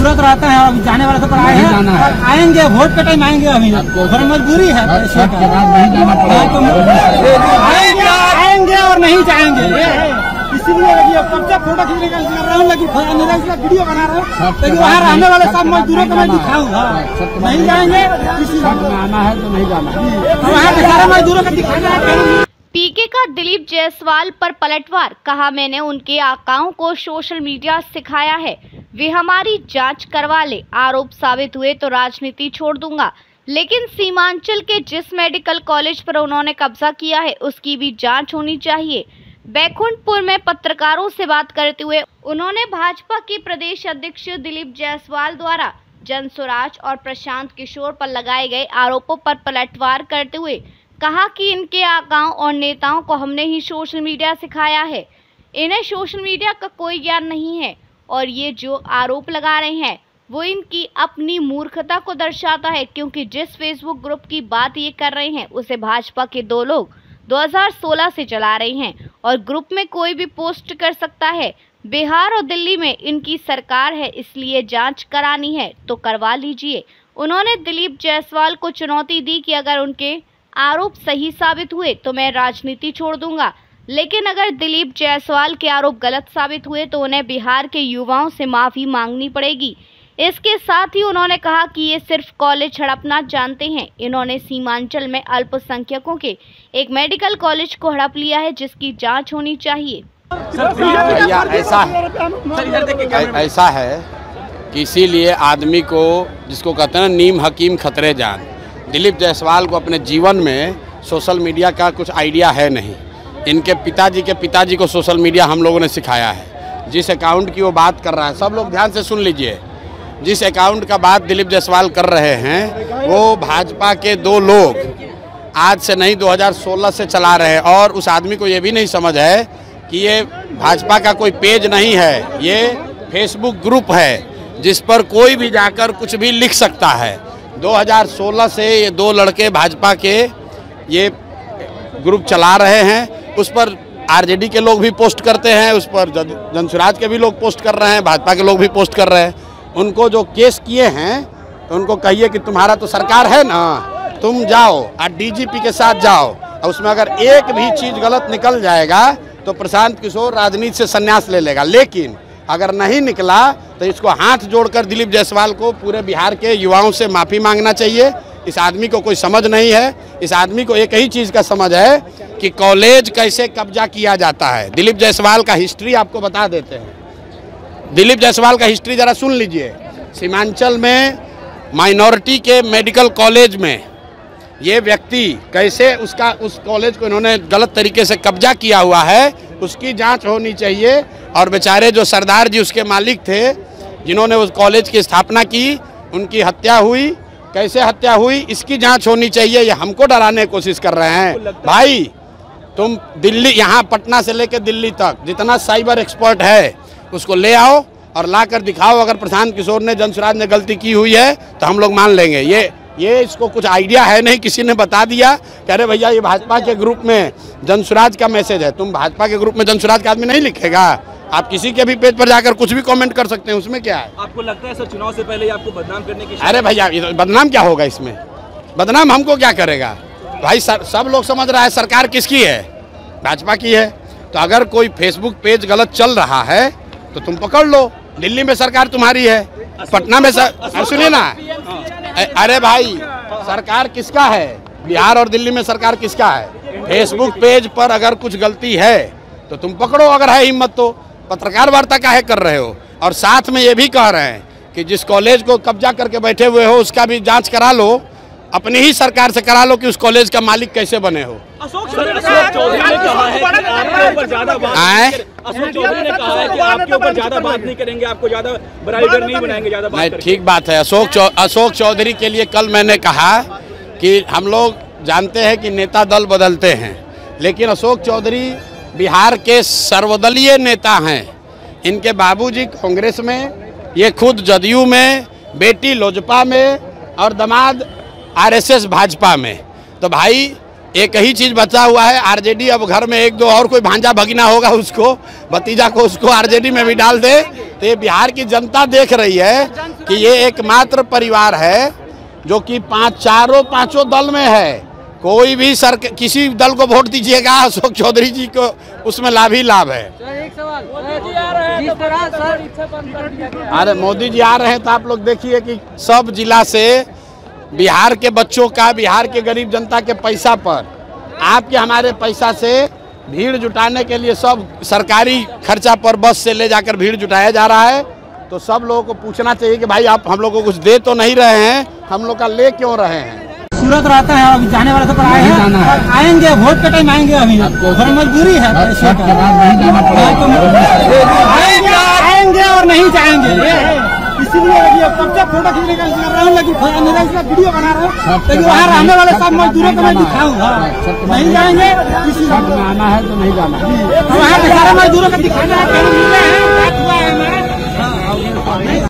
जरूरत रहता है, अब जाने वाला तो पर आए हैं और आएंगे, वोट के टाइम आएंगे। अभी घर मजबूरी है, आएंगे और नहीं जाएंगे, इसीलिए कब से फोटो खींचने का कर रहा हूँ, लेकिन वीडियो बना रहा हूँ, लेकिन वहाँ रहने वाले सब मजदूरों को मैं दिखाऊंगा। नहीं जाएंगे, आना है तो नहीं जाना, वहाँ के सारे मजदूरों को दिखाना। पीके का दिलीप जायसवाल पर पलटवार, कहा मैंने उनके आकाओं को सोशल मीडिया सिखाया है, वे हमारी जांच करवा ले, आरोप साबित हुए तो राजनीति छोड़ दूंगा। लेकिन सीमांचल के जिस मेडिकल कॉलेज पर उन्होंने कब्जा किया है उसकी भी जांच होनी चाहिए। बैकुंठपुर में पत्रकारों से बात करते हुए उन्होंने भाजपा के प्रदेश अध्यक्ष दिलीप जायसवाल द्वारा जनसुराज और प्रशांत किशोर पर लगाए गए आरोपों पर पलटवार करते हुए कहा कि इनके आकाओं और नेताओं को हमने ही सोशल मीडिया सिखाया है, इन्हें सोशल मीडिया का कोई ज्ञान नहीं है और ये जो आरोप लगा रहे हैं वो इनकी अपनी मूर्खता को दर्शाता है, क्योंकि जिस फेसबुक ग्रुप की बात ये कर रहे हैं उसे भाजपा के 2 लोग 2016 से चला रहे हैं और ग्रुप में कोई भी पोस्ट कर सकता है। बिहार और दिल्ली में इनकी सरकार है, इसलिए जांच करानी है तो करवा लीजिए। उन्होंने दिलीप जायसवाल को चुनौती दी कि अगर उनके आरोप सही साबित हुए तो मैं राजनीति छोड़ दूंगा, लेकिन अगर दिलीप जायसवाल के आरोप गलत साबित हुए तो उन्हें बिहार के युवाओं से माफी मांगनी पड़ेगी। इसके साथ ही उन्होंने कहा कि ये सिर्फ कॉलेज हड़पना जानते हैं, इन्होंने सीमांचल में अल्पसंख्यकों के एक मेडिकल कॉलेज को हड़प लिया है जिसकी जांच होनी चाहिए। भैया ऐसा है कि इसीलिए आदमी को, जिसको कहते हैं नीम हकीम खतरे जान, दिलीप जायसवाल को अपने जीवन में सोशल मीडिया का कुछ आइडिया है नहीं। इनके पिताजी के पिताजी को सोशल मीडिया हम लोगों ने सिखाया है। जिस अकाउंट की वो बात कर रहा है, सब लोग ध्यान से सुन लीजिए, जिस अकाउंट का बात दिलीप जायसवाल कर रहे हैं वो भाजपा के 2 लोग आज से नहीं 2016 से चला रहे हैं। और उस आदमी को ये भी नहीं समझ है कि ये भाजपा का कोई पेज नहीं है, ये फेसबुक ग्रुप है जिस पर कोई भी जाकर कुछ भी लिख सकता है। 2016 से ये 2 लड़के भाजपा के ये ग्रुप चला रहे हैं, उस पर आरजेडी के लोग भी पोस्ट करते हैं, उस पर जनसुराज के भी लोग पोस्ट कर रहे हैं, भाजपा के लोग भी पोस्ट कर रहे हैं। उनको जो केस किए हैं तो उनको कहिए कि तुम्हारा तो सरकार है ना, तुम जाओ और डीजीपी के साथ जाओ, और उसमें अगर एक भी चीज़ गलत निकल जाएगा तो प्रशांत किशोर राजनीति से संन्यास ले लेगा। लेकिन अगर नहीं निकला तो इसको हाथ जोड़कर दिलीप जायसवाल को पूरे बिहार के युवाओं से माफ़ी मांगना चाहिए। इस आदमी को कोई समझ नहीं है, इस आदमी को एक ही चीज़ का समझ है कि कॉलेज कैसे कब्जा किया जाता है। दिलीप जायसवाल का हिस्ट्री आपको बता देते हैं, दिलीप जायसवाल का हिस्ट्री ज़रा सुन लीजिए। सीमांचल में माइनॉरिटी के मेडिकल कॉलेज में ये व्यक्ति कैसे उस कॉलेज को इन्होंने गलत तरीके से कब्जा किया हुआ है, उसकी जांच होनी चाहिए। और बेचारे जो सरदार जी उसके मालिक थे जिन्होंने उस कॉलेज की स्थापना की, उनकी हत्या हुई, कैसे हत्या हुई इसकी जांच होनी चाहिए। ये हमको डराने की कोशिश कर रहे हैं। भाई तुम दिल्ली, यहाँ पटना से लेकर दिल्ली तक जितना साइबर एक्सपर्ट है उसको ले आओ और ला कर दिखाओ। अगर प्रशांत किशोर ने, जनसुराज ने गलती की हुई है तो हम लोग मान लेंगे। ये इसको कुछ आइडिया है नहीं, किसी ने बता दिया कि अरे भैया ये भाजपा के ग्रुप में जनसुराज का मैसेज है। तुम भाजपा के ग्रुप में जनसुराज का आदमी नहीं लिखेगा, आप किसी के भी पेज पर जाकर कुछ भी कमेंट कर सकते हैं, उसमें क्या है? आपको लगता है सर चुनाव से पहले आपको बदनाम करने की? अरे भैया बदनाम क्या होगा इसमें, बदनाम हमको क्या करेगा भाई? सब लोग समझ रहा है सरकार किसकी है, भाजपा की है। तो अगर कोई फेसबुक पेज गलत चल रहा है तो तुम पकड़ लो। दिल्ली में सरकार तुम्हारी है, पटना में सुनिए ना, अरे भाई सरकार किसका है? बिहार और दिल्ली में सरकार किसका है? फेसबुक पेज पर अगर कुछ गलती है तो तुम पकड़ो, अगर है हिम्मत तो। पत्रकार वार्ता काहे कर रहे हो? और साथ में ये भी कह रहे हैं कि जिस कॉलेज को कब्जा करके बैठे हुए हो उसका भी जांच करा लो, अपनी ही सरकार से करा लो कि उस कॉलेज का मालिक कैसे बने हो। अशोक चौधरी ने कहा है कि आपके ऊपर ज्यादा बात नहीं करेंगे, आपको ज्यादा बड़ा लीडर नहीं बनाएंगे, ज्यादा बात नहीं। ठीक बात है। अशोक चौधरी के लिए कल मैंने कहा कि हम लोग जानते हैं कि नेता दल बदलते हैं, लेकिन अशोक चौधरी बिहार के सर्वदलीय नेता हैं। इनके बाबूजी कांग्रेस में, ये खुद जदयू में, बेटी लोजपा में और दामाद आरएसएस भाजपा में। तो भाई एक ही चीज़ बचा हुआ है, आरजेडी। अब घर में 1-2 और कोई भांजा भगीना होगा, उसको भतीजा को उसको आरजेडी में भी डाल दे तो ये बिहार की जनता देख रही है कि ये एकमात्र परिवार है जो कि चारों पांचों दल में है। कोई भी किसी दल को वोट दीजिएगा, अशोक चौधरी जी को उसमें लाभ ही लाभ है। एक सवाल, अरे मोदी जी आ रहे हैं तो आप लोग देखिए कि सब जिला से बिहार के बच्चों का, बिहार के गरीब जनता के पैसा पर, आपके हमारे पैसा से भीड़ जुटाने के लिए सब सरकारी खर्चा पर बस से ले जाकर भीड़ जुटाया जा रहा है। तो सब लोगों को पूछना चाहिए कि भाई आप हम लोग को कुछ दे तो नहीं रहे हैं, हम लोग का ले क्यों रहे हैं। सूरत रहता है, अभी जाने वाला तो आए हैं, आएंगे वोट के टाइम आएंगे, अभी घर मजबूरी है, आएंगे और नहीं जाएंगे। इसीलिए कब तक फोटो खींचने का कर रहा हूँ, लेकिन वीडियो बना रहा हूँ, लेकिन वहाँ रहने वाले सब मजदूरों को मैं दिखाऊंगा। नहीं जाएंगे, आना है तो नहीं जाना, वहाँ के सारे मजदूरों को दिखाना है।